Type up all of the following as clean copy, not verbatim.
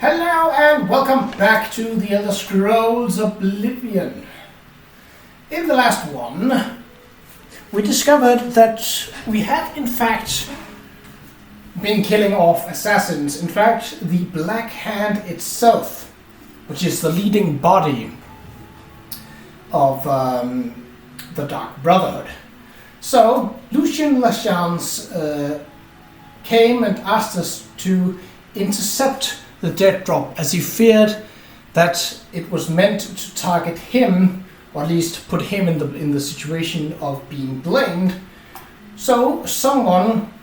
Hello and welcome back to the Elder Scrolls Oblivion. In the last one, we discovered that we had in fact been killing off assassins. In fact, the Black Hand itself, which is the leading body of the Dark Brotherhood. So, Lucien Lachance came and asked us to intercept the dead drop, as he feared that it was meant to target him, or at least put him in the situation of being blamed. So someone,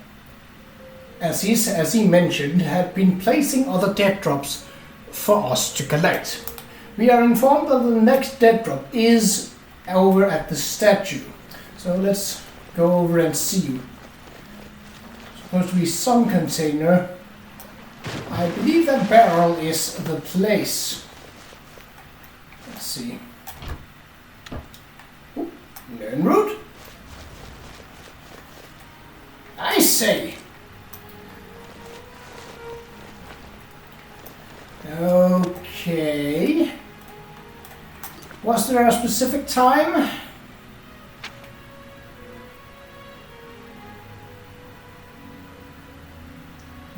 as he mentioned, had been placing other dead drops for us to collect. We are informed that the next dead drop is over at the statue. So let's go over and see. Supposed to be some container. I believe that barrel is the place. Let's see. Ooh, learn route. I say. Okay. Was there a specific time?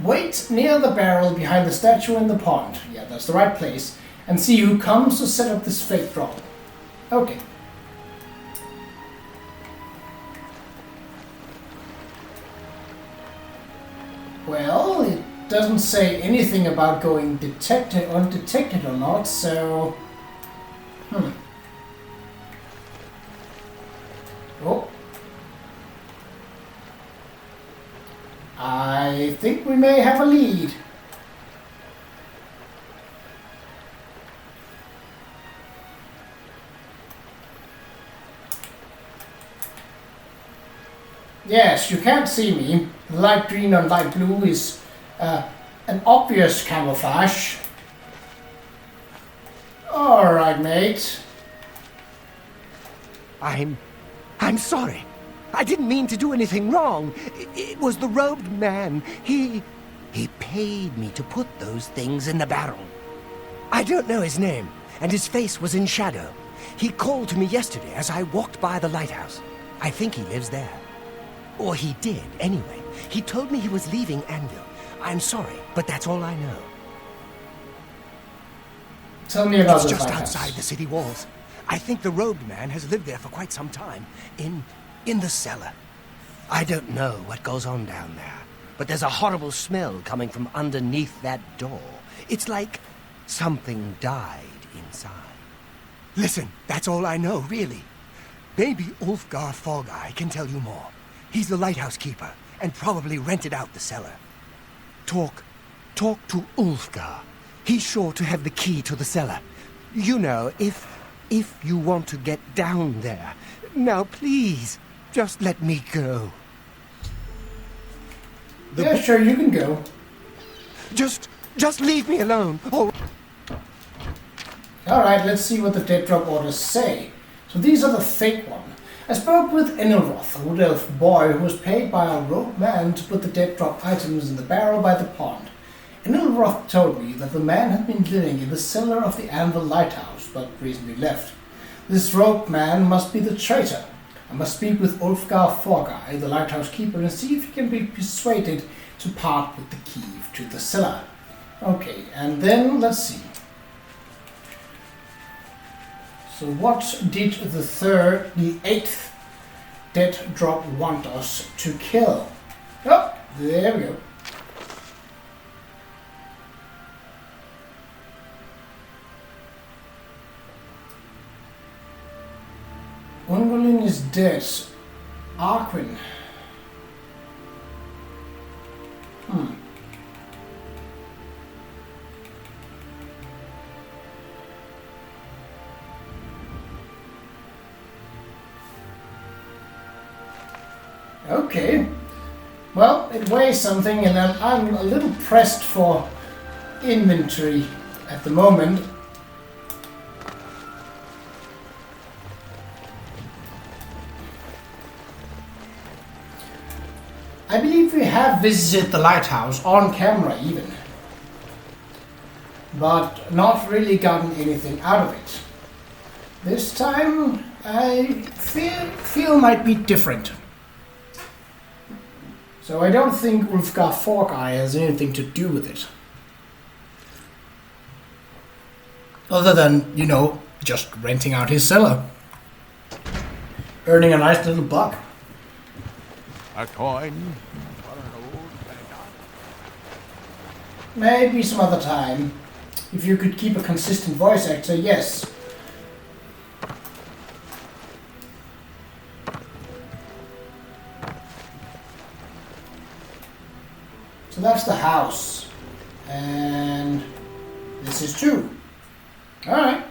Wait near the barrel behind the statue in the pond. Yeah, that's the right place. And see who comes to set up this fake drop. Okay. Well, it doesn't say anything about going undetected or not, so... Oh. I think we may have a lead. Yes, you can't see me. Light green on light blue is an obvious camouflage. Alright, mate. I'm sorry. I didn't mean to do anything wrong. It was the robed man. He paid me to put those things in the barrel. I don't know his name, and his face was in shadow. He called to me yesterday as I walked by the lighthouse. I think he lives there. Or he did, anyway. He told me he was leaving Anvil. I'm sorry, but that's all I know. Tell me about this lighthouse. It's just outside the city walls. I think the robed man has lived there for quite some time. In the cellar. I don't know what goes on down there, but there's a horrible smell coming from underneath that door. It's like something died inside. Listen, that's all I know, really. Maybe Ulfgar Fogeye can tell you more. He's the lighthouse keeper, and probably rented out the cellar. Talk to Ulfgar. He's sure to have the key to the cellar. You know, if you want to get down there. Now, please, just let me go. Yeah, sure, you can go. Just leave me alone. Alright, let's see what the dead drop orders say. So these are the fake ones. I spoke with Enelroth, a wood elf boy who was paid by a rogue man to put the dead drop items in the barrel by the pond. Enelroth told me that the man had been living in the cellar of the Anvil Lighthouse, but recently left. This rogue man must be the traitor. I must speak with Ulfgar Fogeye, the lighthouse keeper, and see if he can be persuaded to part with the key to the cellar. Okay, and then let's see. So what did the eighth dead drop want us to kill? Oh, there we go. Ungolin is dead. Arquin. Okay. Well, it weighs something, and I'm a little pressed for inventory at the moment. I believe we have visited the lighthouse on camera even. but not really gotten anything out of it. This time, I feel might be different. So I don't think Ulfgar Forkeye has anything to do with it. Other than, you know, just renting out his cellar. Earning a nice little buck. A coin for an old beggar. Maybe some other time. If you could keep a consistent voice actor, yes. So that's the house. And this is 2. Alright.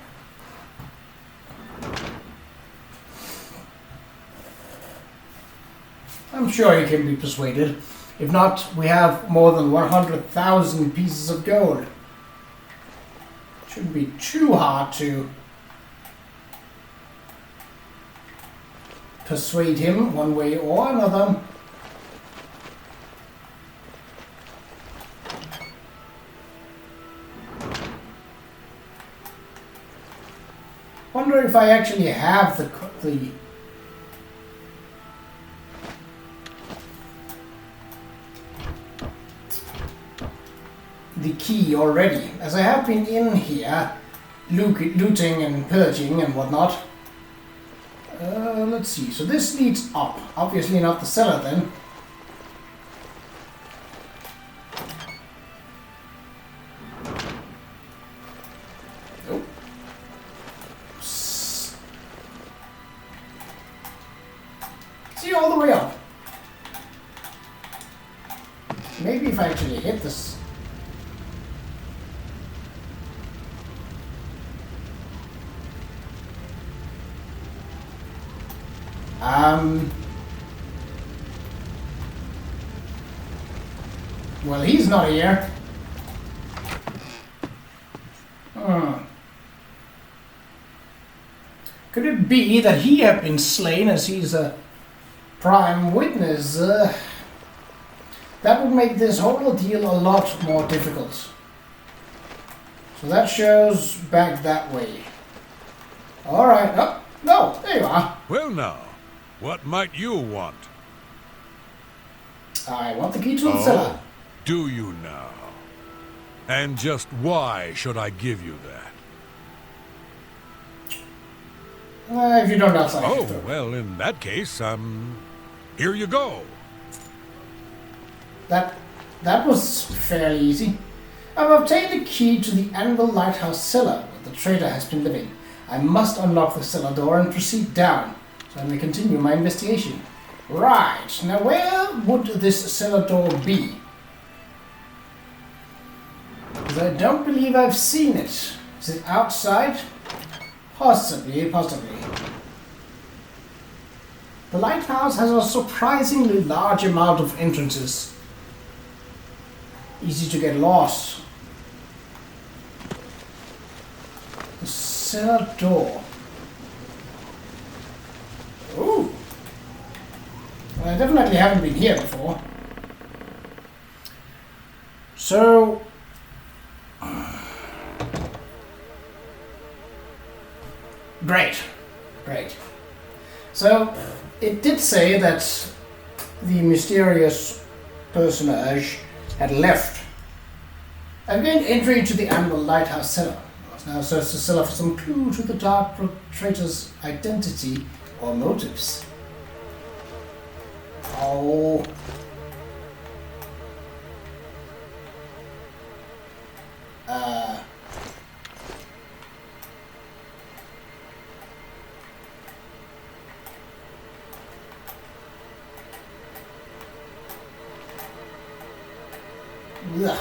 I'm sure he can be persuaded. If not, we have more than 100,000 pieces of gold. Shouldn't be too hard to persuade him one way or another. Wonder if I actually have the key already, as I have been in here looting and pillaging and whatnot. Let's see, so this leads up, obviously not the cellar then. Nope. See, all the way up. Maybe if I actually hit this. Well, he's not here. Could it be that he had been slain as he's a prime witness? That would make this whole ordeal a lot more difficult. So that shows back that way. Alright, oh, no, there you are. Well now, what might you want? I want the key to the cellar. Do you now? And just why should I give you that? If you don't outside. Oh, well, in that case, here you go. That was fairly easy. I've obtained a key to the Anvil Lighthouse cellar where the traitor has been living. I must unlock the cellar door and proceed down, so I may continue my investigation. Right, now where would this cellar door be? Because I don't believe I've seen it. Is it outside? Possibly. The lighthouse has a surprisingly large amount of entrances. Easy to get lost. The cellar door. Ooh. Well, I definitely haven't been here before. So... Great. So, it did say that the mysterious personage had left. I've gained entry into the Anvil Lighthouse cellar. I must now search the cellar for some clue to the dark traitor's identity or motives. Oh. Ugh.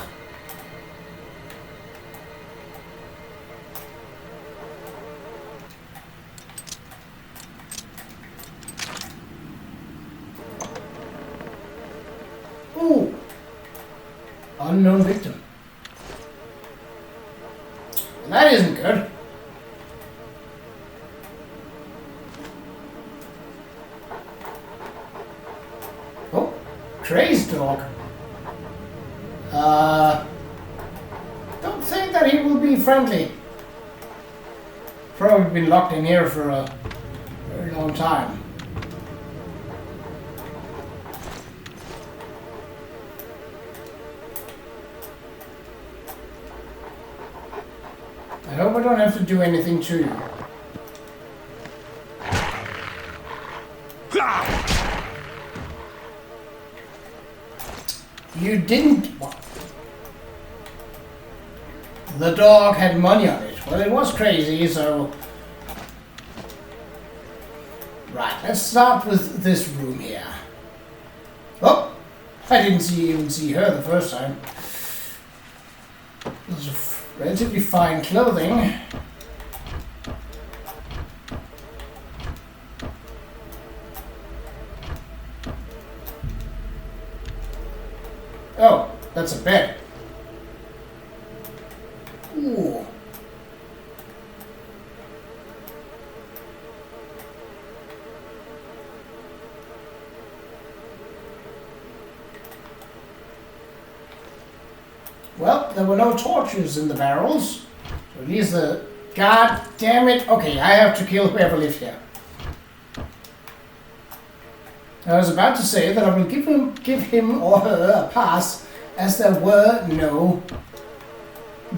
Ooh. Unknown victim. That isn't good. Oh, crazed dog. Don't think that he will be friendly. Probably been locked in here for a very long time. I hope I don't have to do anything to you. You didn't... What? The dog had money on it. Well, it was crazy, so... Right, let's start with this room here. Oh! I didn't even see her the first time. This is relatively fine clothing. Oh, that's a bed. Ooh. Well, there were no torches in the barrels. So these are... God damn it. Okay, I have to kill whoever lives here. I was about to say that I will give him or her a pass, as there were no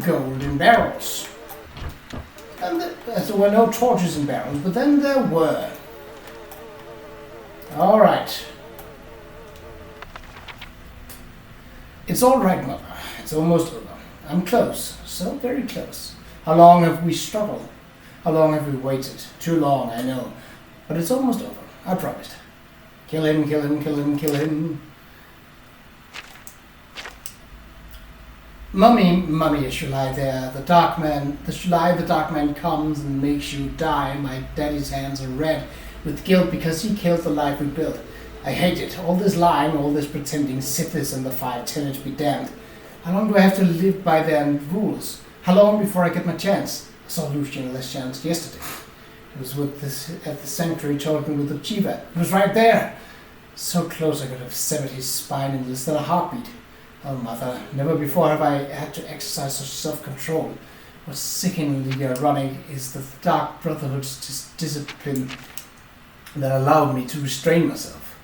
gold in barrels. And there were no torches in barrels, but then there were. Alright. It's alright, Mother. It's almost over. I'm close. So very close. How long have we struggled? How long have we waited? Too long, I know. But it's almost over. I promised. Kill him, kill him, kill him, kill him. Mummy, as you lie there, the dark man comes and makes you die. My daddy's hands are red with guilt because he killed the life we built. I hate it. All this lying, all this pretending, Sithis and the Five Tenets be damned. How long do I have to live by their rules? How long before I get my chance? I saw Lucian Leschance yesterday. He was at the sanctuary talking with the Chiva. He was right there. So close I could have severed his spine in less than a heartbeat. Oh, Mother, never before have I had to exercise such self-control. What's sickeningly ironic is the Dark Brotherhood's discipline that allowed me to restrain myself.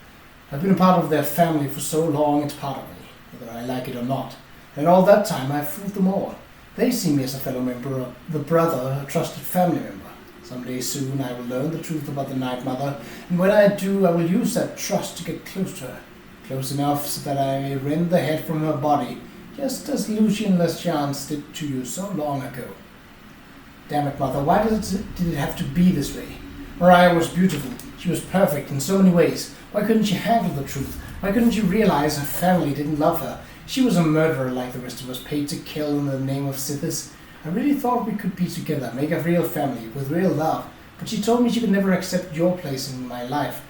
I've been a part of their family for so long it's part of me, whether I like it or not. And all that time I've fooled them all. They see me as a fellow member, the brother, a trusted family member. Someday soon I will learn the truth about the Night Mother, and when I do, I will use that trust to get close to her. Close enough so that I may rend the head from her body, just as Lucian Leschance did to you so long ago. Damn it, Mother, why did it have to be this way? Mariah was beautiful. She was perfect in so many ways. Why couldn't she handle the truth? Why couldn't she realize her family didn't love her? She was a murderer like the rest of us, paid to kill in the name of Sithis. I really thought we could be together, make a real family, with real love. But she told me she could never accept your place in my life.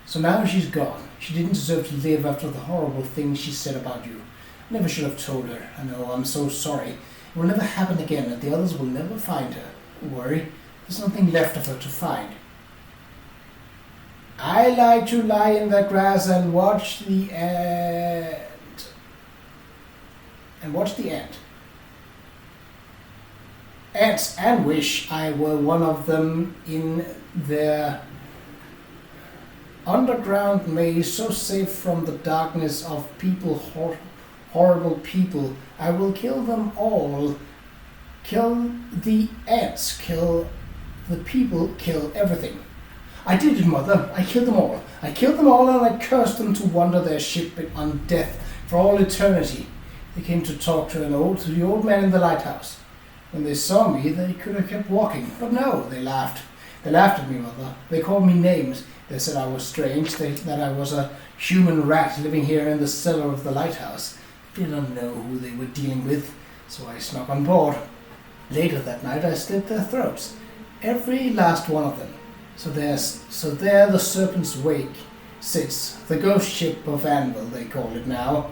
So now she's gone. She didn't deserve to live after the horrible things she said about you. I never should have told her. I know, I'm so sorry. It will never happen again, and the others will never find her. Don't worry, there's nothing left of her to find. I like to lie in the grass and watch the end. Ants and wish I were one of them in their underground maze, so safe from the darkness of people, horrible people. I will kill them all. Kill the ants, kill the people, kill everything. I did it, Mother. I killed them all. I killed them all, and I cursed them to wander their ship on death for all eternity. They came to talk to the old man in the lighthouse. When they saw me, they could have kept walking, but no, they laughed. They laughed at me, Mother. They called me names. They said I was strange, that I was a human rat living here in the cellar of the lighthouse. They didn't know who they were dealing with, so I snuck on board. Later that night, I slit their throats, every last one of them. So there the Serpent's Wake sits, the ghost ship of Anvil, they call it now.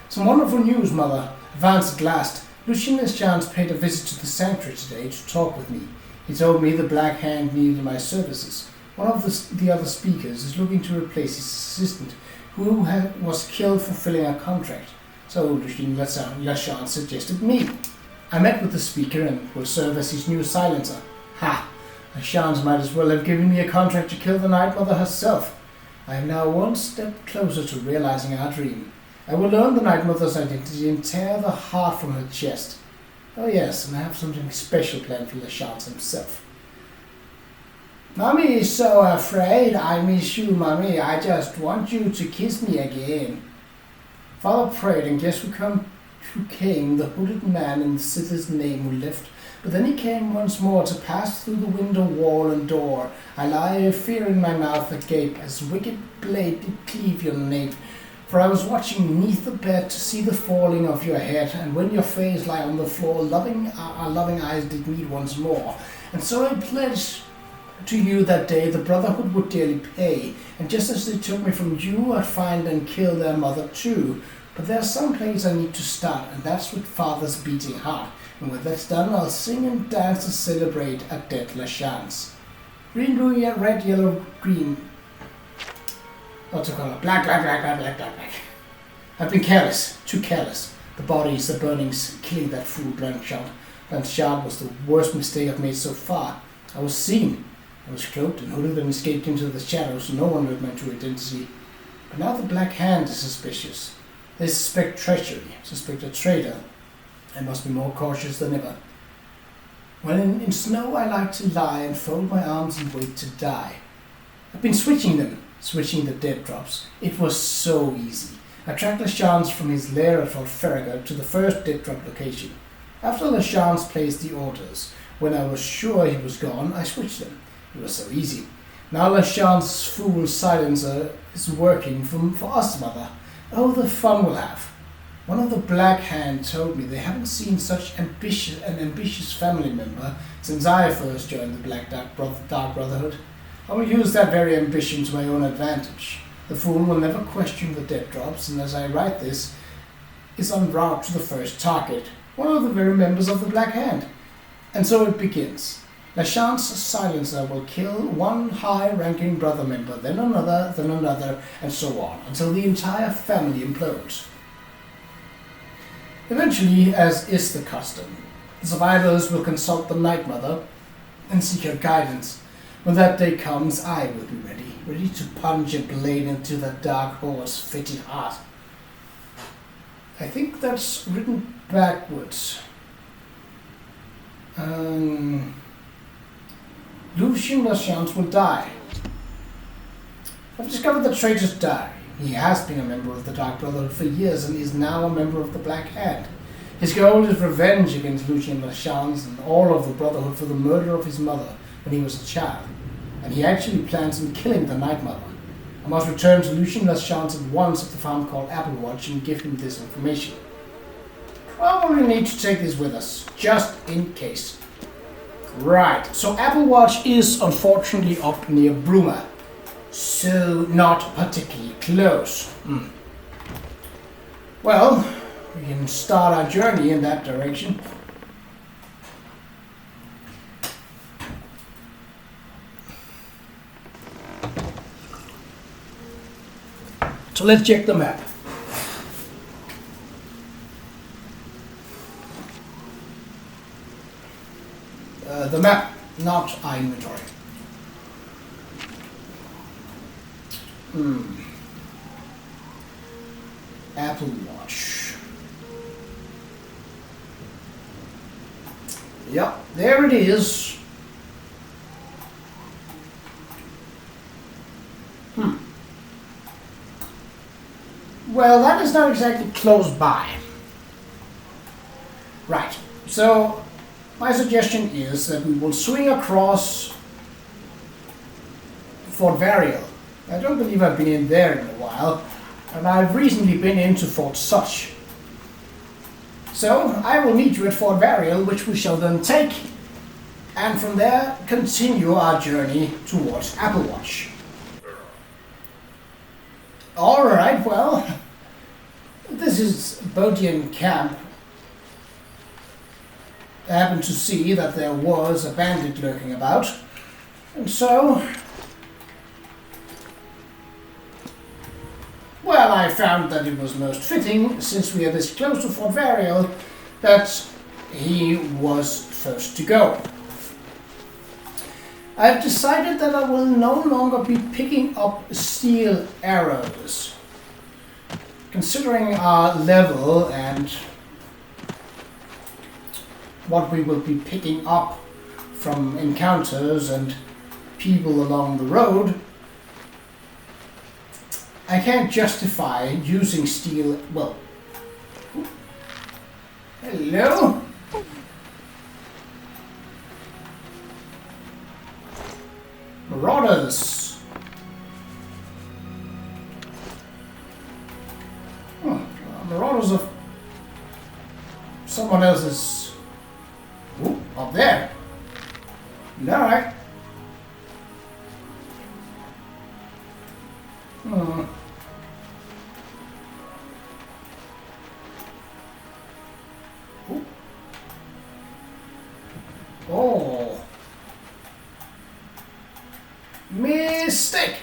Some wonderful news, Mother. Advanced at last. Lucian Leschance paid a visit to the sanctuary today to talk with me. He told me the Black Hand needed my services. One of the other speakers is looking to replace his assistant, who was killed fulfilling a contract. so Lucien Lachance suggested me. I met with the speaker and will serve as his new silencer. Ha! Lachance might as well have given me a contract to kill the Night Mother herself. I am now one step closer to realizing our dream. I will learn the Night Mother's identity and tear the heart from her chest. Oh yes, and I have something special planned for Lachance himself. Mommy is so afraid. I miss you, Mommy. I just want you to kiss me again. Father prayed, and guess who came? The hooded man in the city's name who left. But then he came once more to pass through the window, wall, and door. I lie, fear in my mouth agape, as wicked blade did cleave your nape. For I was watching neath the bed to see the falling of your head, and when your face lay on the floor, our loving eyes did meet once more. And so I pledged to you that day the Brotherhood would dearly pay, and just as they took me from you, I'd find and kill their mother too. But there's some place I need to start, and that's with Father's beating heart. And when that's done, I'll sing and dance to celebrate a dead Lachance. Green, blue, red, yellow, green. What's it called? Black. I've been careless, too careless. The bodies, the burnings, killing that fool Blanchard. Blanchard was the worst mistake I've made so far. I was seen. I was cloaked and hooded and escaped into the shadows. No one knew my true identity. But now the Black Hand is suspicious. They suspect treachery, suspect a traitor. I must be more cautious than ever. When in snow I like to lie and fold my arms and wait to die. I've been switching the dead drops. It was so easy. I tracked Lachance from his lair at Fort Farragut to the first dead drop location. After Lachance placed the orders, when I was sure he was gone, I switched them. It was so easy. Now Lachance's fool silencer is working for us, Mother. Oh, the fun we'll have. One of the Black Hand told me they haven't seen such an ambitious family member since I first joined the Dark Brotherhood. I will use that very ambition to my own advantage. The fool will never question the dead drops, and as I write this, is en route to the first target, one of the very members of the Black Hand. And so it begins. Lachance's silencer will kill one high-ranking brother member, then another, and so on, until the entire family implodes. Eventually, as is the custom, the survivors will consult the Night Mother and seek her guidance. When that day comes, I will be ready to plunge a blade into the Dark Horse's fitted heart. I think that's written backwards. Lucien Lachance will die. I've discovered the traitor's diary. He has been a member of the Dark Brotherhood for years and is now a member of the Black Hand. His goal is revenge against Lucien Lachance and all of the Brotherhood for the murder of his mother when he was a child. And he actually plans on killing the Night Mother. I must return to Lucien Lachance at once at the farm called Applewatch and give him this information. Probably need to take this with us, just in case. Right, so Applewatch is unfortunately up near Bruma. So not particularly close. Well, we can start our journey in that direction. So let's check the map. The map, not our inventory. Apple Watch. Yep, there it is. Well, that is not exactly close by. Right, so my suggestion is that we will swing across Fort Varial. I don't believe I've been in there in a while, and I've recently been into Fort Such. So I will meet you at Fort Varial, which we shall then take, and from there continue our journey towards Applewatch. Alright, well, this is Bodian Camp. I happened to see that there was a bandit lurking about, and so, well, Well, I found that it was most fitting, since we are this close to Fort Variel, that he was first to go. I've decided that I will no longer be picking up steel arrows. Considering our level and what we will be picking up from encounters and people along the road, I can't justify using steel. Well, hello? Marauders. Marauders of someone else's. Ooh, up there. Alright. Oh. Mistake.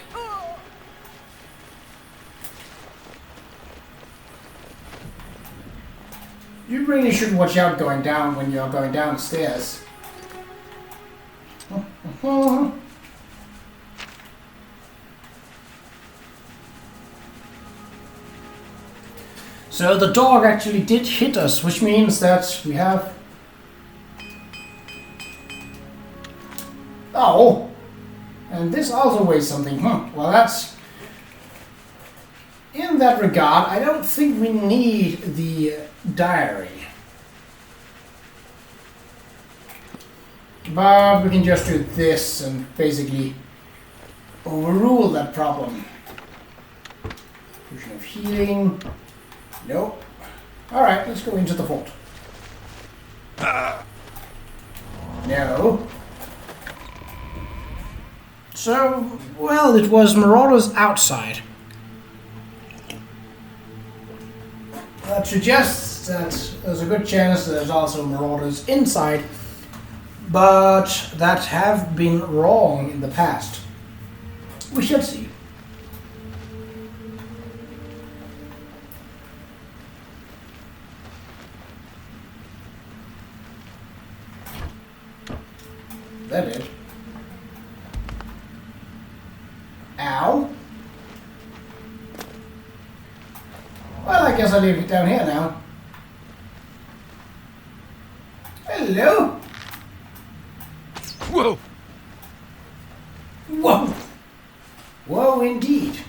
You really should watch out going down when you're going downstairs. So the dog actually did hit us, which means that we have... Oh! And this also weighs something. Well, that's... In that regard, I don't think we need the diary. But we can just do this and basically overrule that problem. Fusion of healing. Nope. Alright, let's go into the fort. No. So, well, it was marauders outside. That suggests that there's a good chance that there's also marauders inside, but that have been wrong in the past. We shall see. That is. Ow. Well, I guess I'll leave it down here now. Hello. Whoa! Whoa. Whoa, indeed.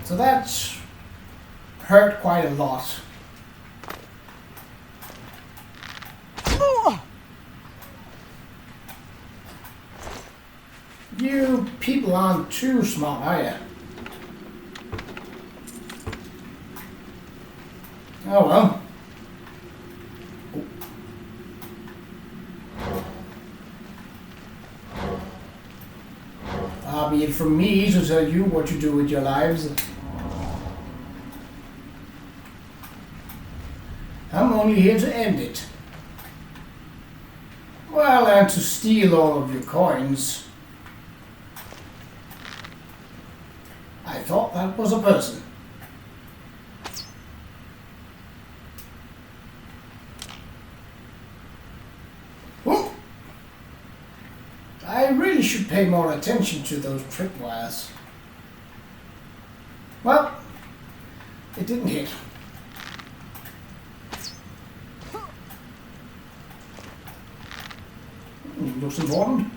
So that hurt quite a lot. You people aren't too smart, are you? Oh well. Far be it from me to tell you what to do with your lives. I'm only here to end it. Well, and to steal all of your coins. I thought that was a person. Whoop. I really should pay more attention to those tripwires. Well, it didn't hit. Looks important.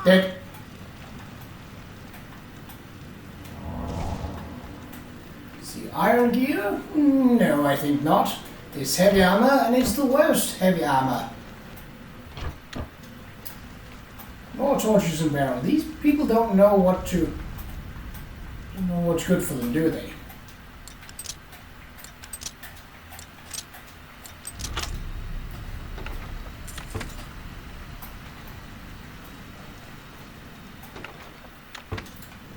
Dead. Iron gear? No, I think not. It's heavy armor, and it's the worst heavy armor. More torches and barrel. These people don't know what's good for them, do they?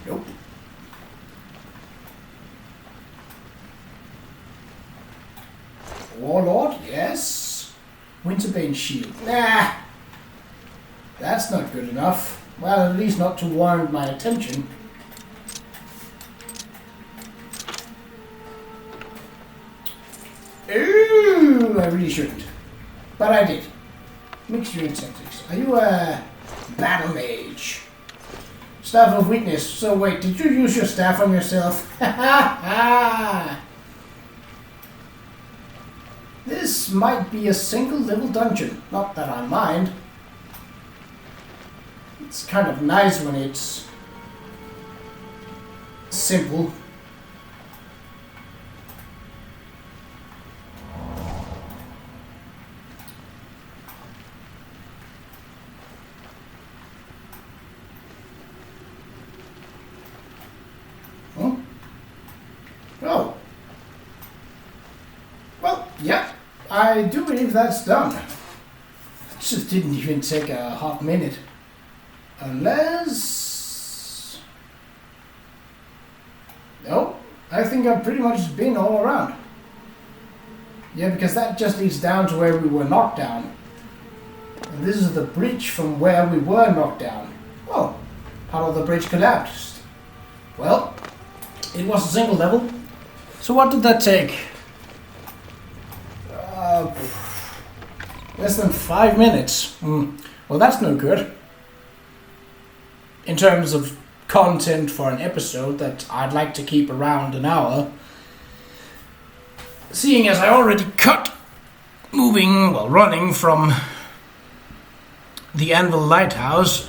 Nope. Warlord, yes. Winterbane shield. Nah. That's not good enough. Well, at least not to warrant my attention. Ooh, I really shouldn't. But I did. Mixture insectics. Are you a battle mage? Staff of weakness. So wait, did you use your staff on yourself? Ha ha ha! This might be a single level dungeon. Not that I mind. It's kind of nice when it's simple. Huh? Oh. Well, yeah, I do believe that's done. It just didn't even take a half minute. Unless... No, I think I've pretty much been all around. Yeah, because that just leads down to where we were knocked down. And this is the bridge from where we were knocked down. Oh, part of the bridge collapsed. Well, it was a single level. So what did that take? Less than 5 minutes. Well, that's no good. In terms of content for an episode that I'd like to keep around an hour. Seeing as I already cut running from the Anvil Lighthouse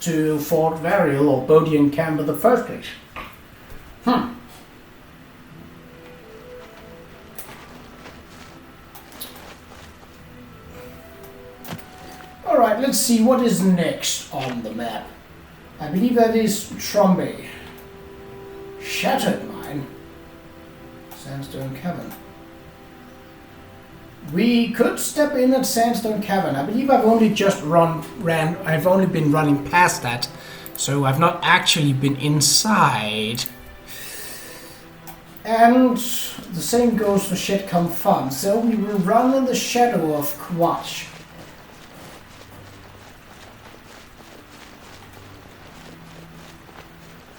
to Fort Varial or Bodian Camp in the first place. Alright, let's see what is next on the map. I believe that is Trombe. Shattered Mine. Sandstone Cavern. We could step in at Sandstone Cavern. I believe I've only just I've only been running past that, so I've not actually been inside. And the same goes for Shitcom Farm, so we will run in the shadow of Qa'Rajh.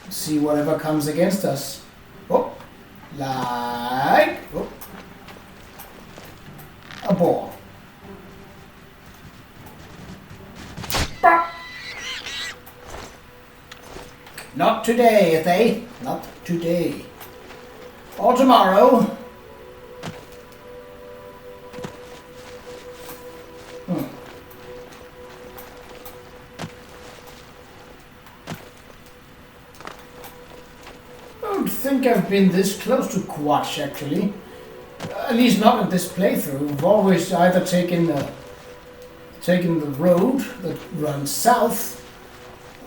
See whatever comes against us. Oh, like a boar. Not today, they. Not today. Or tomorrow. I don't think I've been this close to Qa'Rajh, actually. At least not in this playthrough. We've always either taken the road that runs south,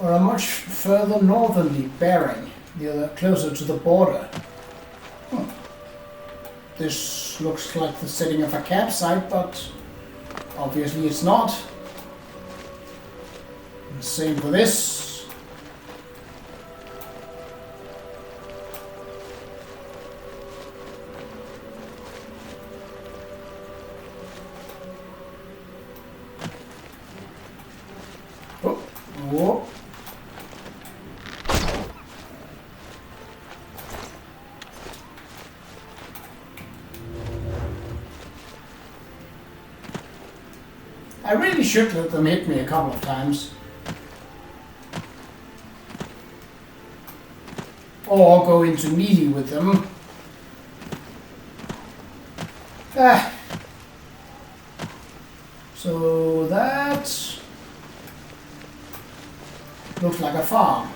or a much further northerly bearing, the other closer to the border. This looks like the setting of a campsite, but obviously it's not. And same for this. Whoa. I really should let them hit me a couple of times. Or go into melee with them. So that looks like a farm.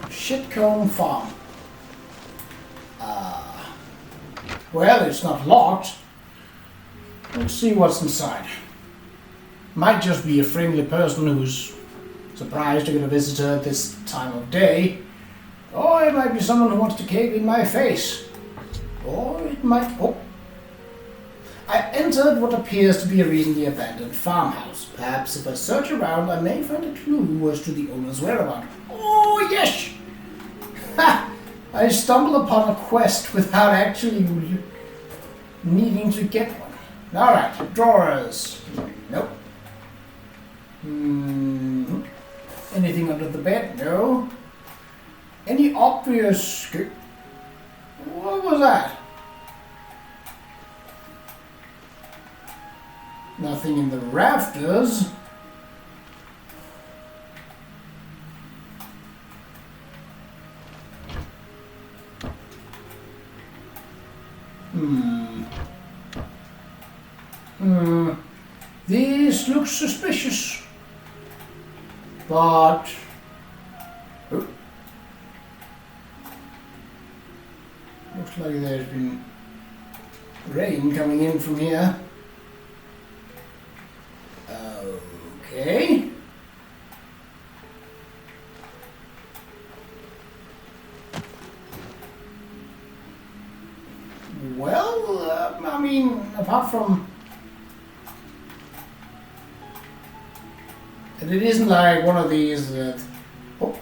Shitcomb Farm. Well, it's not locked. Let's see what's inside. Might just be a friendly person who's surprised to get a visitor at this time of day. Or it might be someone who wants to cave in my face. Or it might... Oh. I entered what appears to be a recently abandoned farmhouse. Perhaps if I search around, I may find a clue as to the owner's whereabouts. Oh, yes! Ha! I stumbled upon a quest without actually needing to get one. Alright, drawers. Nope. Anything under the bed? No. Any obvious... What was that? Nothing in the rafters. This looks suspicious. But... Oh. Looks like there's been rain coming in from here. Okay. Well, I mean, apart from... And it isn't like one of these that... Oh.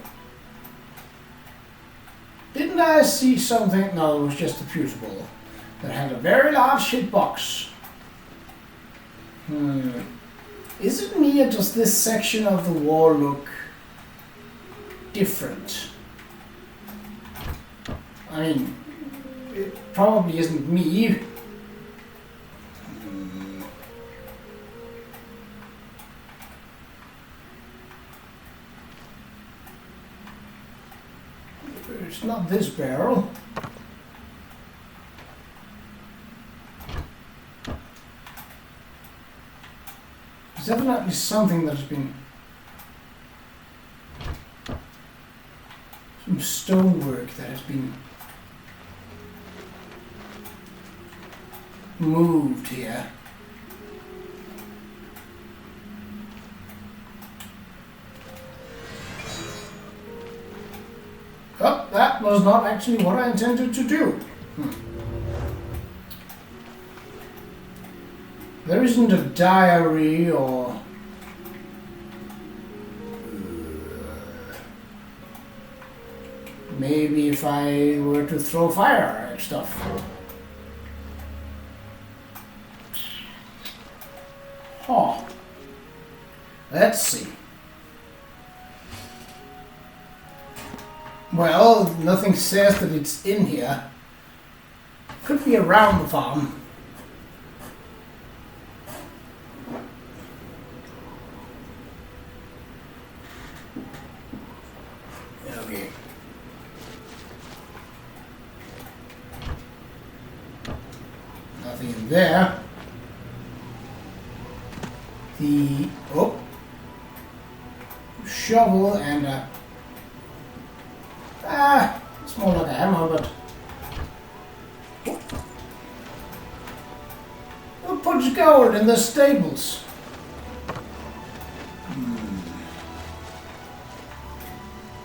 Didn't I see something? No, it was just a fusible that had a very large hitbox. Is it me or does this section of the wall look different? I mean, it probably isn't me. It's not this barrel. There's definitely something that's been... Some stonework that has been moved here. Oh, that was not actually what I intended to do. There isn't a diary or... Maybe if I were to throw fire at stuff. Huh. Let's see. Well, nothing says that it's in here. Could be around the farm. Okay. Nothing in there. The shovel and a it's more like a hammer, but who puts gold in the stables?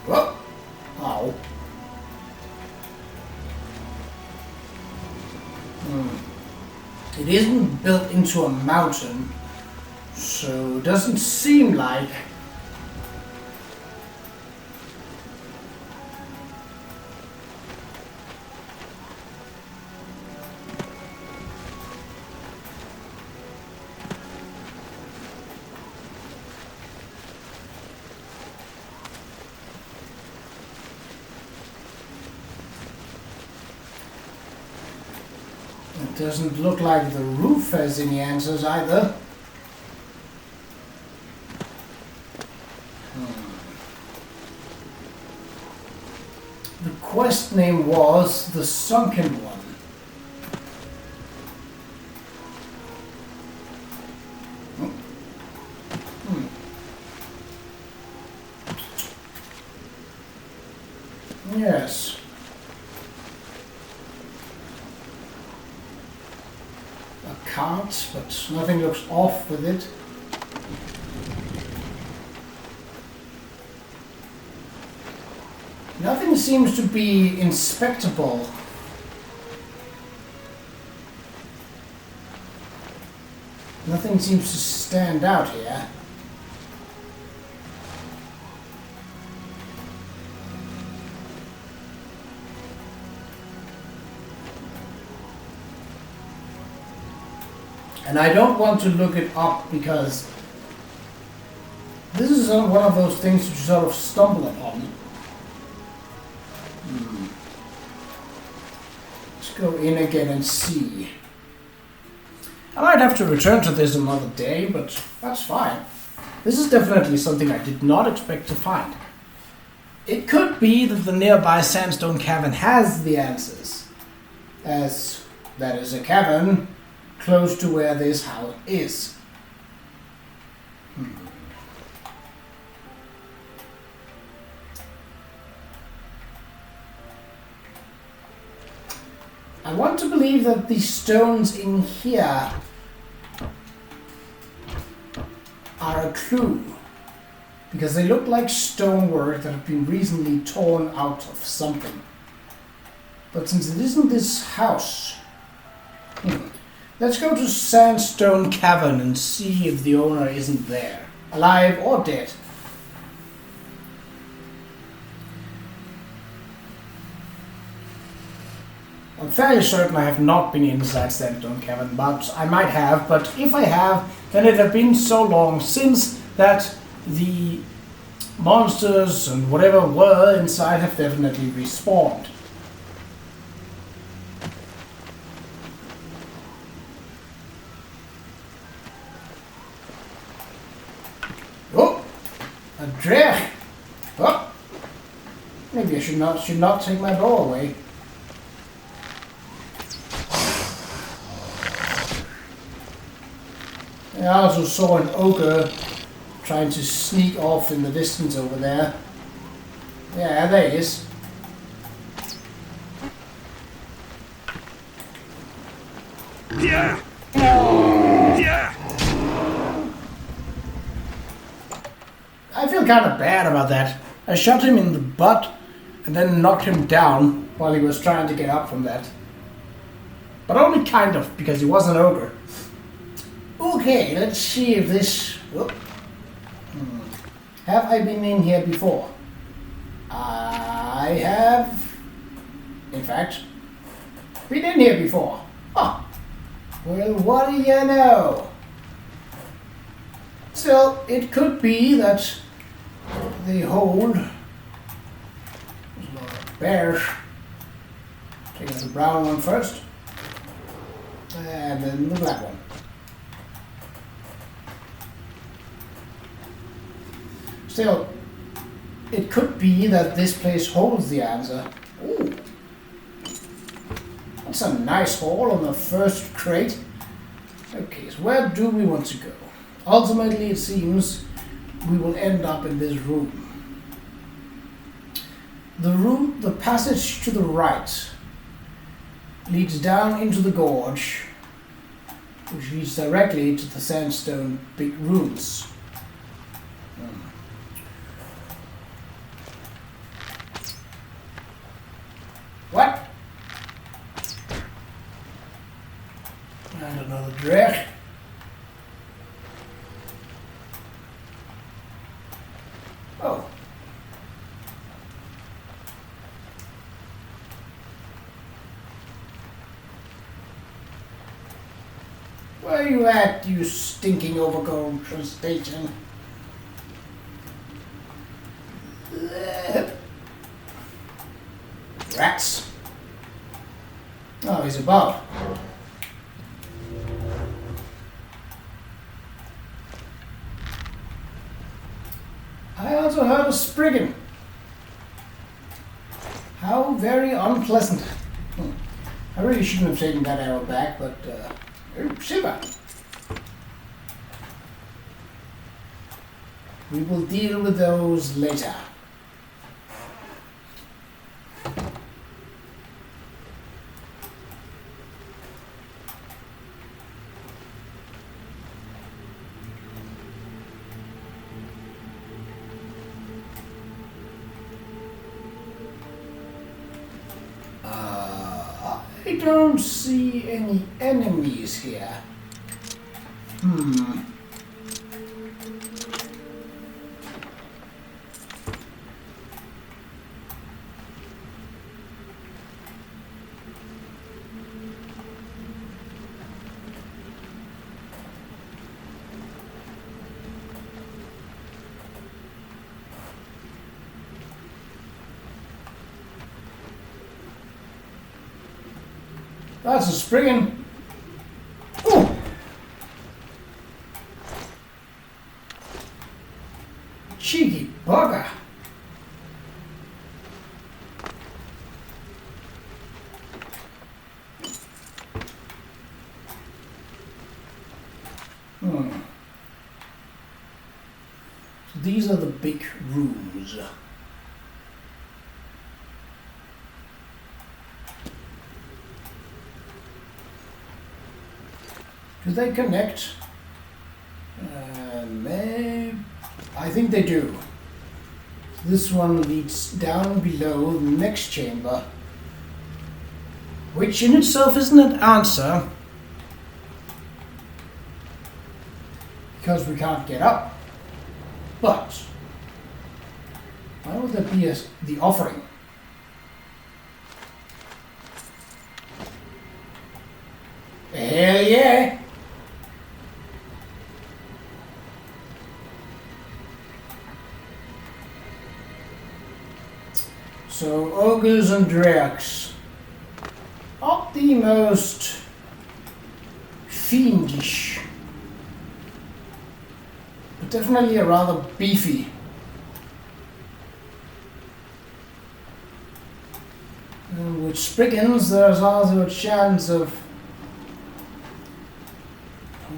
Whoa! Ow! It isn't built into a mountain, so it doesn't seem like. It doesn't look like the roof has any answers either. The quest name was The Sunken One. Yes. A cart, but nothing looks off with it. Nothing seems to be inspectable. Nothing seems to stand out here. And I don't want to look it up because this is one of those things that you sort of stumble upon. Let's go in again and see. I might have to return to this another day, but that's fine. This is definitely something I did not expect to find. It could be that the nearby sandstone cavern has the answers, as that is a cavern close to where this house is. I want to believe that the stones in here are a clue, because they look like stonework that have been recently torn out of something. But since it isn't this house, let's go to Sandstone Cavern and see if the owner isn't there, alive or dead. I'm fairly certain I have not been inside Sandstone Cavern, but I might have. But if I have, then it has been so long since that the monsters and whatever were inside have definitely respawned. Oh, a Qa'Rajh. Oh, maybe I should not take my bow away. I also saw an ogre trying to sneak off in the distance over there. Yeah, there he is. Yeah. Yeah. I feel kind of bad about that. I shot him in the butt and then knocked him down while he was trying to get up from that. But only kind of, because he was an ogre. Okay, let's see if this... Whoop. Have I been in here before? I have, in fact, been in here before. Oh, well, what do you know? Still, it could be that the hold was a lot of bears. Take out the brown one first, and then the black one. Still, it could be that this place holds the answer. Ooh. That's a nice haul on the first crate. Okay, so where do we want to go? Ultimately, it seems we will end up in this room. The passage to the right leads down into the gorge, which leads directly to the sandstone big rooms. What? And another Qa'Rajh. Oh. Where are you at, you stinking overgrown crustacean? Rats. Oh, he's above. I also heard a Spriggan. How very unpleasant. I really shouldn't have taken that arrow back, but shiver. We will deal with those later. I don't see any enemies here. That's a spriggan. Ooh. Cheeky bugger. So these are the big rooms. Do they connect? Maybe. I think they do. This one leads down below the next chamber, which in itself isn't an answer, because we can't get up. But why would that be the offering? Hell yeah! So ogres and drakes, not the most fiendish, but definitely a rather beefy. And with spriggans, there's also a chance of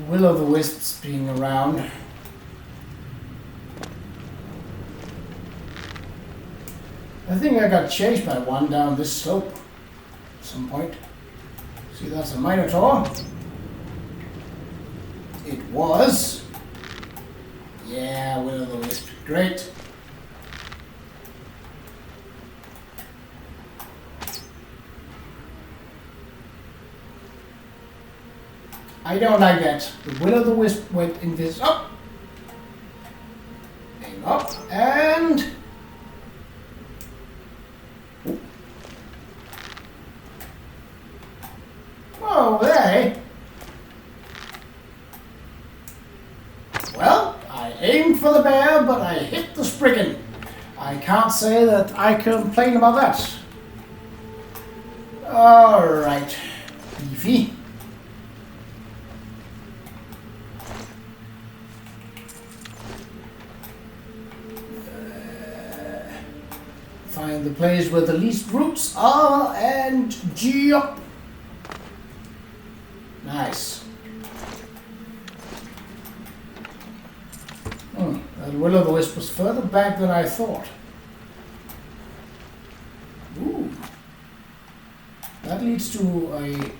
will-o'-the-wisps being around. I think I got chased by one down this slope at some point. See, that's a Minotaur. It was. Yeah, will-o'-the-wisp. Great. I don't like that. The will-o'-the-wisp went in this up. Aim up and... Oh, there. Well, I aimed for the bear, but I hit the spriggan. I can't say that I complain about that. Alright, beefy. Find the place where the least roots are and jump. Nice. That will-o'-the-wisp was further back than I thought. Ooh. That leads to a...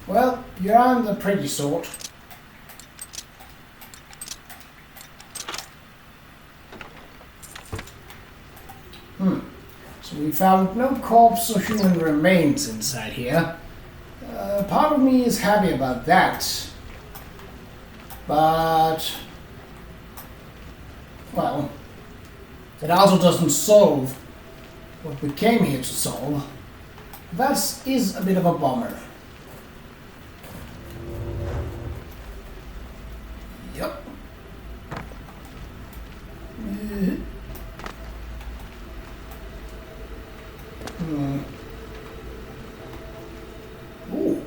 Well, you're on the pretty sort. So we found no corpse or human remains inside here. Part of me is happy about that. But... well, it also doesn't solve what we came here to solve. That is a bit of a bummer. Yep. Ooh.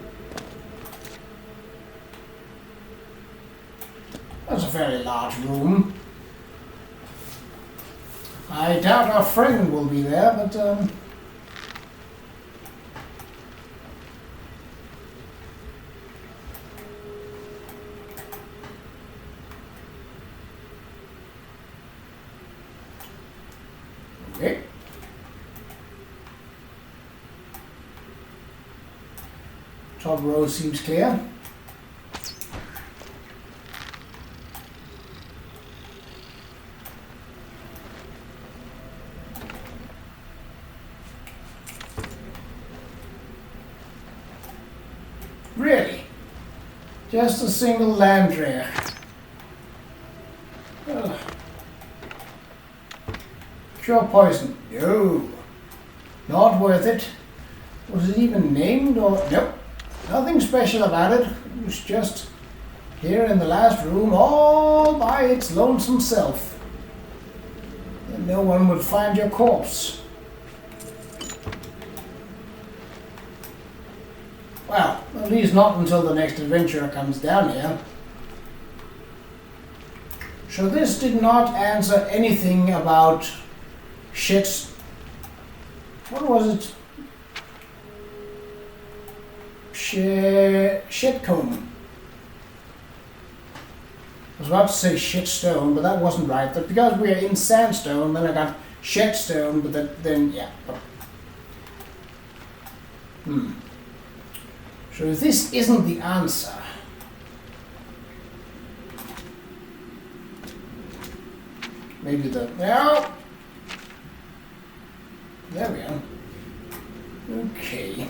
That's a very large room. I doubt our friend will be there, but okay. Top row seems clear. Really? Just a single lamprey. Cure poison. No. Not worth it. Was it even named or... Nope. Nothing special about it. It was just here in the last room all by its lonesome self. And no one would find your corpse. Well, at least not until the next adventurer comes down here. So this did not answer anything about shits. What was it? Shitcomb. I was about to say shitstone, but that wasn't right. But because we are in sandstone, then I got shitstone, but then yeah. So if this isn't the answer, maybe the no. There we are. Okay.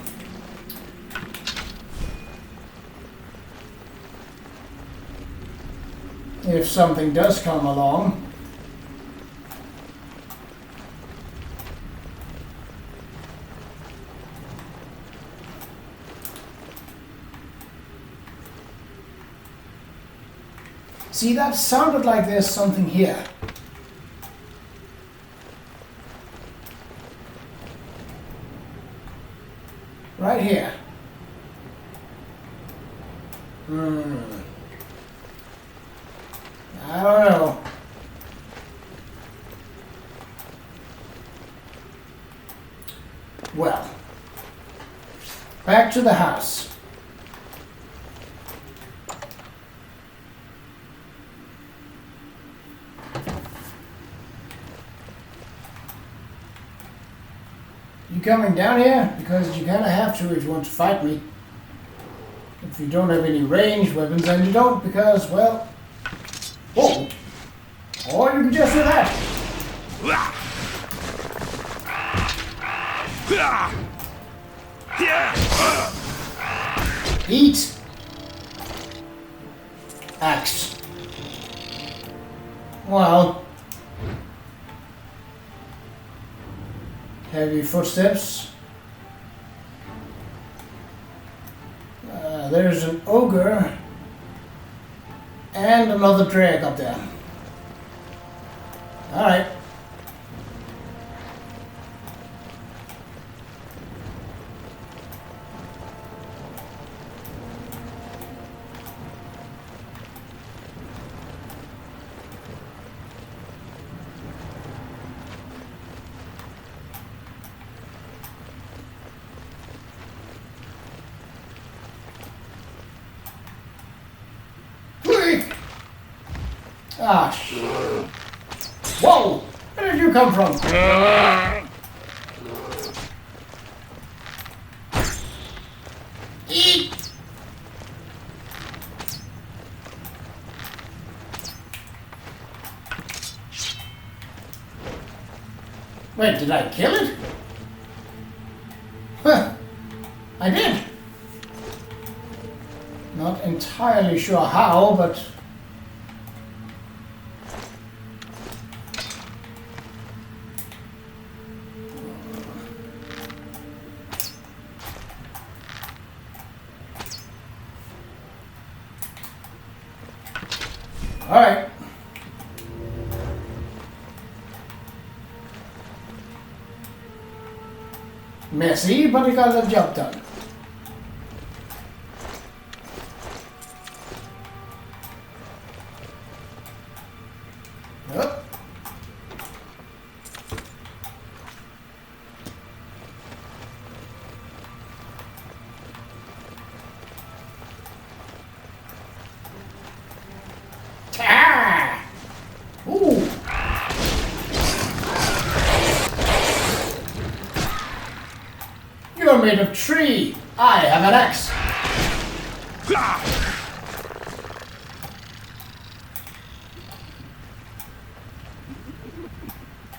If something does come along. See, that sounded like there's something here. Right here. I don't know. Well, back to the house. You coming down here? Because you kind of have to if you want to fight me. If you don't have any ranged weapons, then you don't because, well... Whoa! Or you can just do that! Eat! Axe. Well... Heavy footsteps. There's an ogre and another drag up there. Alright. Ah, shit. Whoa! Where did you come from? Eat! Wait, did I kill it? Huh. I did. Not entirely sure how, but... Alright. Messy, but he got the job done. Yep. Ooh. You're made of tree. I have an axe.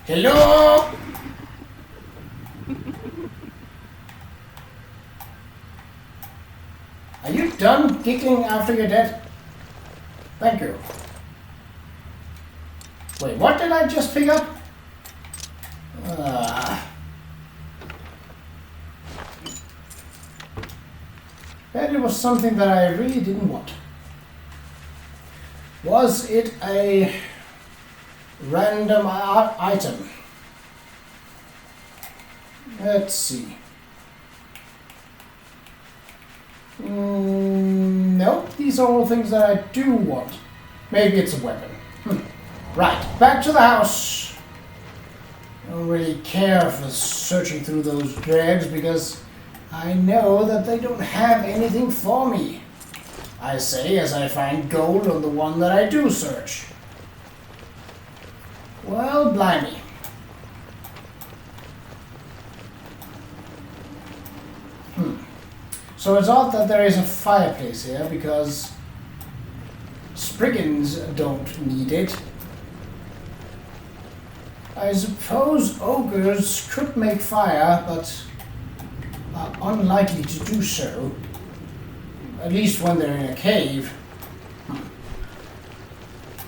Hello? Are you done giggling after you're dead? Thank you. Wait, what did I just pick up? And it was something that I really didn't want. Was it a random item? Let's see. Nope, these are all things that I do want. Maybe it's a weapon. Right, back to the house. I don't really care for searching through those drags because I know that they don't have anything for me. I say as I find gold on the one that I do search. Well, blimey. So it's odd that there is a fireplace here because Spriggans don't need it. I suppose ogres could make fire, but are unlikely to do so. At least when they're in a cave.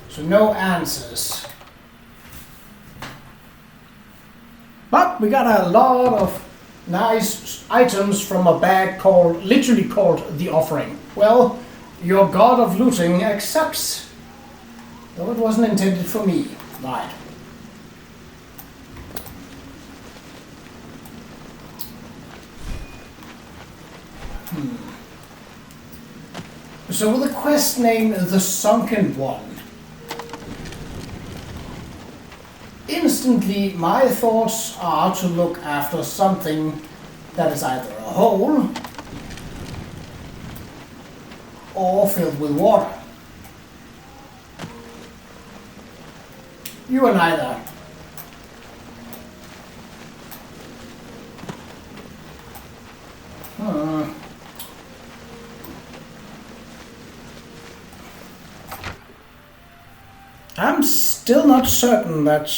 So no answers. But we got a lot of nice items from a bag literally called the Offering. Well, your god of looting accepts. Though it wasn't intended for me. Right. So with a quest named The Sunken One, instantly my thoughts are to look after something that is either a hole or filled with water. You are neither. I'm still not certain that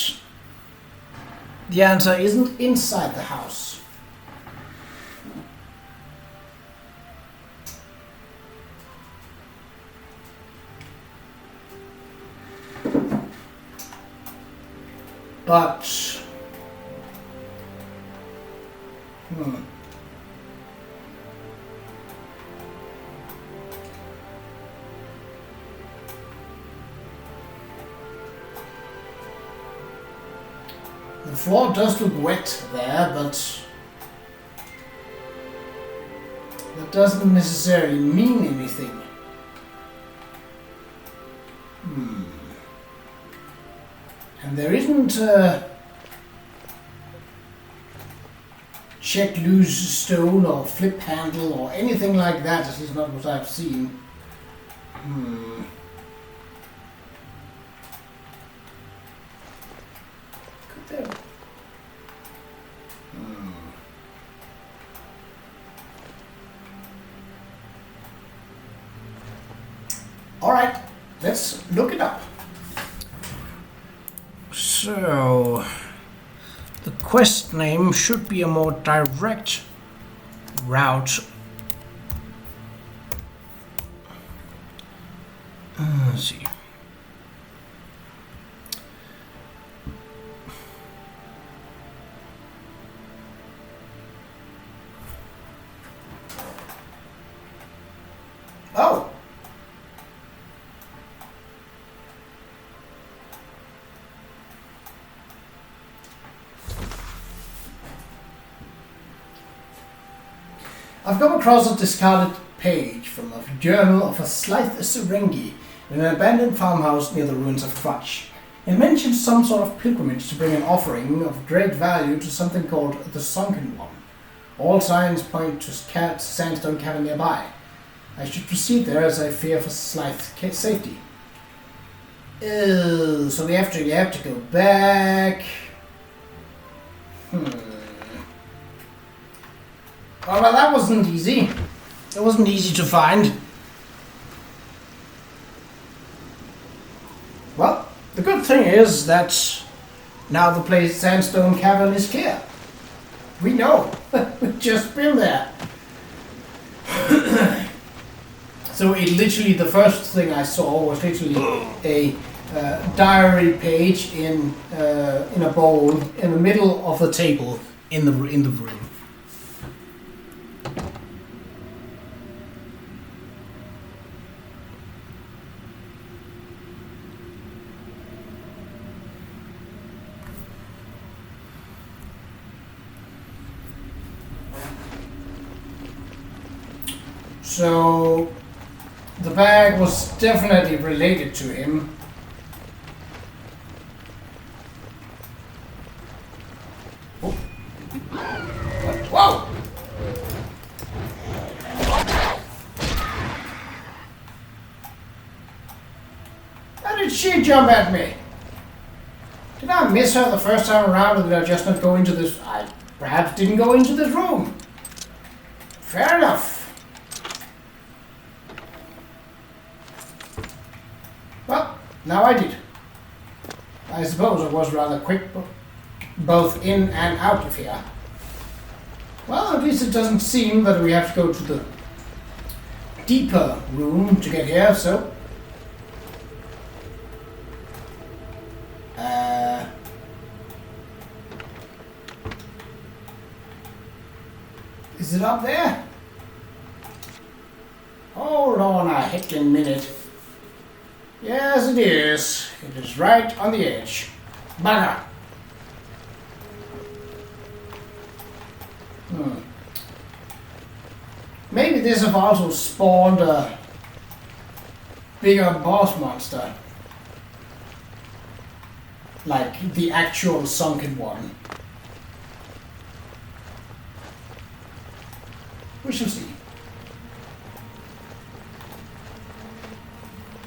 the answer isn't inside the house. But the floor does look wet there, but that doesn't necessarily mean anything. And there isn't a check loose stone or flip handle or anything like that. This is not what I've seen. Could there? All right, let's look it up. So, the quest name should be a more direct route. Let's see. Oh! I've come across a discarded page from a journal of a Slythe Serengi in an abandoned farmhouse near the ruins of Qa'Rajh. It mentions some sort of pilgrimage to bring an offering of great value to something called the Sunken One. All signs point to sandstone cavern nearby. I should proceed there as I fear for Slythe's safety. Oh, so you have to go back. Oh, well, that wasn't easy. It wasn't easy to find. Well, the good thing is that now the place Sandstone Cavern is clear. We know. We've just been there. So it literally, the first thing I saw was literally a diary page in a bowl in the middle of the table in the room. So the bag was definitely related to him. Oh. Whoa! How did she jump at me? Did I miss her the first time around, or did I just not go into this? I perhaps didn't go into this room. Fair enough. Well, now I did. I suppose I was rather quick, both in and out of here. Well, at least it doesn't seem that we have to go to the deeper room to get here, so... Is it up there? Hold on a heckin' minute. Yes, it is. It is right on the edge. Bugger. Maybe this have also spawned a bigger boss monster. Like the actual sunken one. We shall see.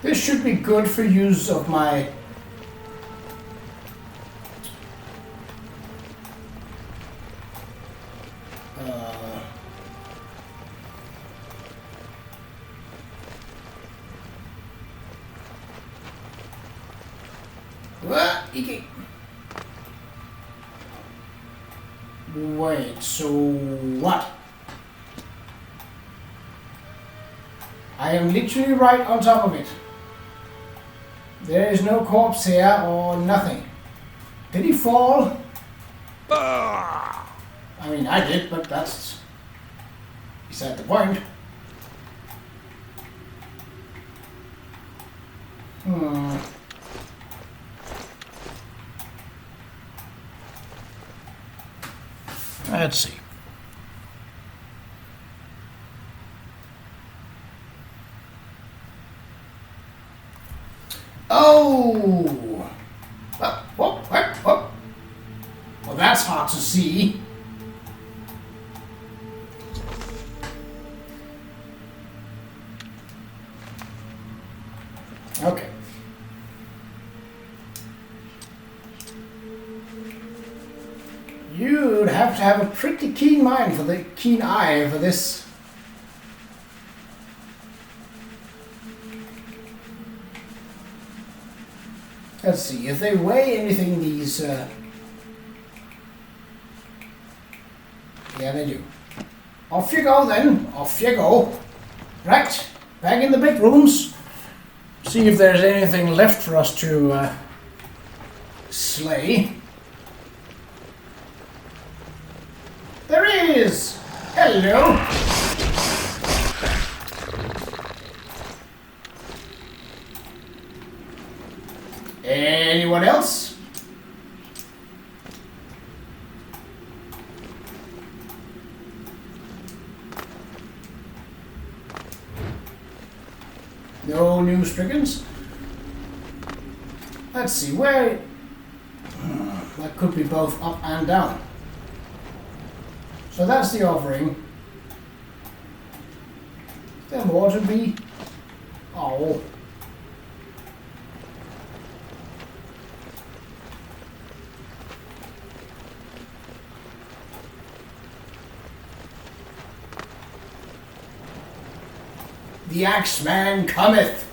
This should be good for use of my Wait, so what? I am literally right on top of it. There is no corpse here or nothing. Did he fall? I mean, I did, but that's beside the point. Let's see. Oh! Whoop. Well, that's hard to see. Okay. You'd have to have a pretty keen eye for this. Let's see, if they weigh anything, these... yeah, they do. Off you go, then. Off you go. Right, back in the big rooms. See if there's anything left for us to slay. There is! Hello! Anyone else? No new strickens? Let's see, where... That could be both up and down. So that's the offering. Is there more to be? Oh. The Axeman cometh!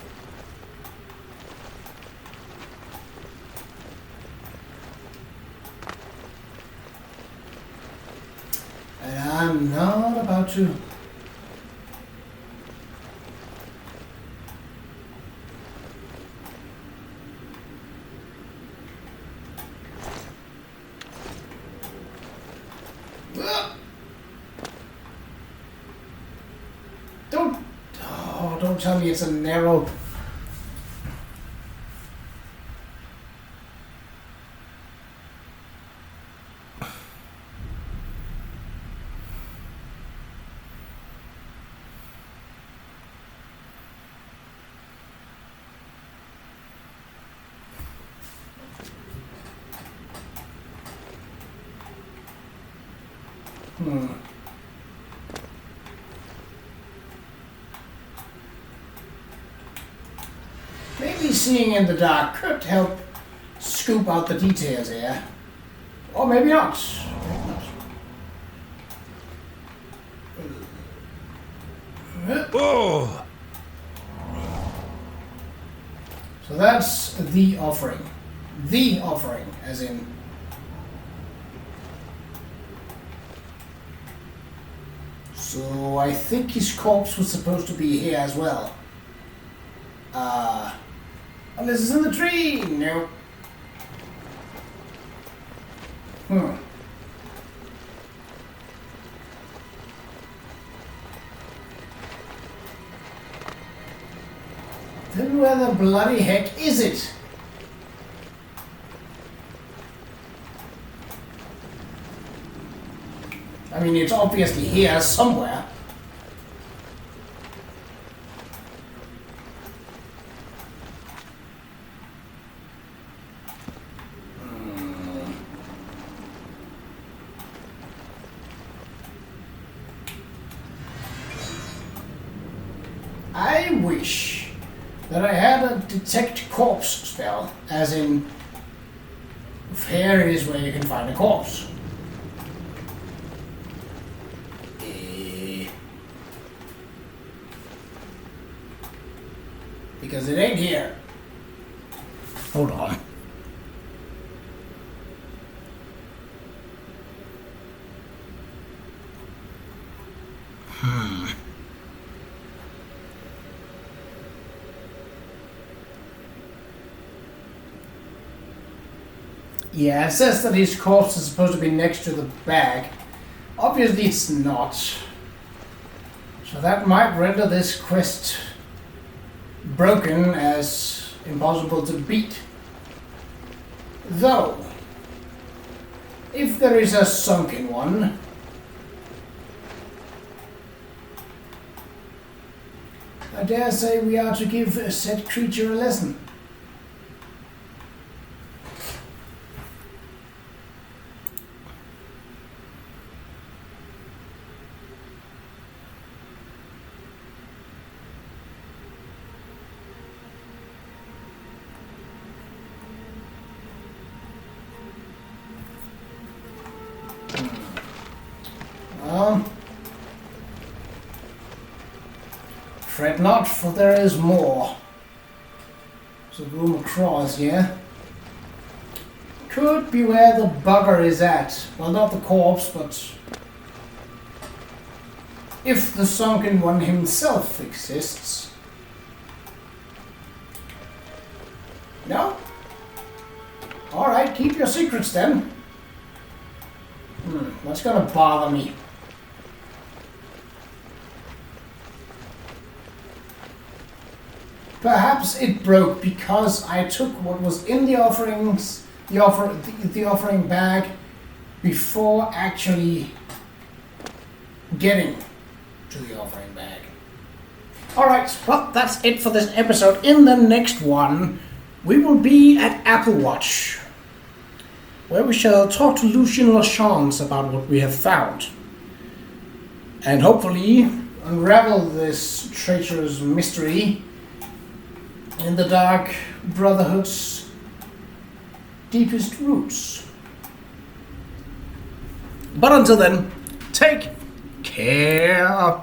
And I'm not about to... Don't tell me it's a narrow... Maybe seeing in the dark could help scoop out the details here. Or maybe not. Oh! So that's the offering. The offering, as in... So I think his corpse was supposed to be here as well. Unless it's in the tree! Nope. Then where the bloody heck is it? I mean, it's obviously here somewhere. I wish that I had a detect corpse spell, as in, here is where you can find a corpse. Because it ain't here. Hold on. Yeah, it says that his corpse is supposed to be next to the bag. Obviously it's not. So that might render this quest broken as impossible to beat. Though, if there is a sunken one, I dare say we are to give a said creature a lesson. Fret not, for there is more. There's a room across here. Could be where the bugger is at. Well, not the corpse, but if the sunken one himself exists. No? Alright, keep your secrets then. That's gonna bother me. Perhaps it broke because I took what was in the offerings, the offering bag, before actually getting to the offering bag. Alright, well, that's it for this episode. In the next one, we will be at Apple Watch, where we shall talk to Lucien Lachance about what we have found. And hopefully unravel this treacherous mystery in the Dark Brotherhood's deepest roots. But until then, take care.